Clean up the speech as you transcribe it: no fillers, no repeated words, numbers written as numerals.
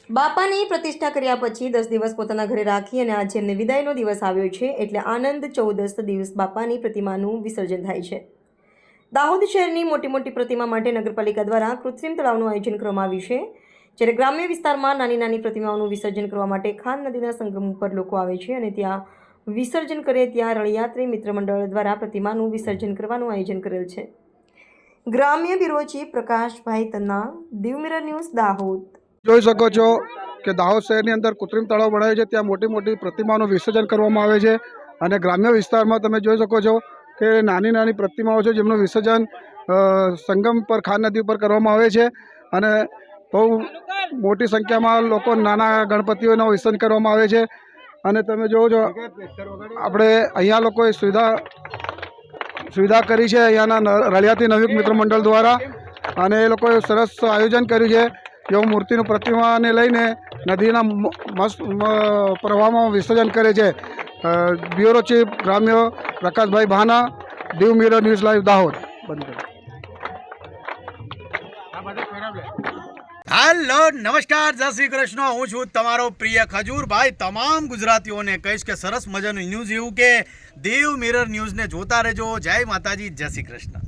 બાપાની પ્રતિષ્ઠા કર્યા પછી 10 દિવસ પોતાના ઘરે રાખી અને આજે એમને વિદાયનો દિવસ આવ્યો છે એટલે આનંદ 14 દિવસ બાપાની પ્રતિમાનું વિસર્જન થાય છે। દાહોદ શહેરની મોટી મોટી પ્રતિમા માટે નગરપાલિકા દ્વારા કૃત્રિમ તળાવનું આયોજન કરવામાં આવ્યું છે, જ્યારે ગ્રામ્ય વિસ્તારમાં નાની નાની પ્રતિમાઓનું વિસર્જન કરવા માટે ખાન નદીના સંગમ ઉપર લોકો આવે છે અને ત્યાં વિસર્જન કરે ત્યાં રળયાત્રી મિત્ર મંડળ દ્વારા પ્રતિમાનું વિસર્જન કરવાનું આયોજન કરેલ છે। ગ્રામ્ય bureau chief Prakashbhai Tanna, Diu mirror news, Dahod. જોઈ શકો છો કે દાહોદ શહેરની અંદર કૃત્રિમ તળાવ બનાવ્યું છે, ત્યાં મોટી મોટી પ્રતિમાનું વિસર્જન કરવામાં આવે છે અને ગ્રામ્ય વિસ્તારમાં તમે જોઈ શકો છો કે નાની નાની પ્રતિમાઓ છે જેમનું વિસર્જન સંગમ પર ખાન નદી ઉપર કરવામાં આવે છે અને બહુ મોટી સંખ્યામાં લોકો નાના ગણપતિઓનું વિસર્જન કરવામાં આવે છે અને તમે જોવો છો આપણે અહીંયા લોકોએ સુવિધા કરી છે અહીંયાના રળિયાતી નવયુગ મિત્ર મંડળ દ્વારા અને એ લોકોએ સરસ આયોજન કર્યું છે। જેઓ મૂર્તિનું પ્રતિમાને લઈને નદીના મસ્ત પ્રવાહમાં વિસર્જન કરે છે। બ્યુરો ચીફ ગ્રામ્ય Prakashbhai Bhana, Diu mirror news live, Dahod. Hello नमस्कार जय श्री कृष्ण। हूँ छूँ तमारो प्रिय खजूर भाई। तमाम गुजरातीओने कहीश के सरस मजानुं न्यूज़ एवुं के दीव मिरर न्यूज़ ने जोता रहेजो। जय माताजी, जय श्री कृष्ण।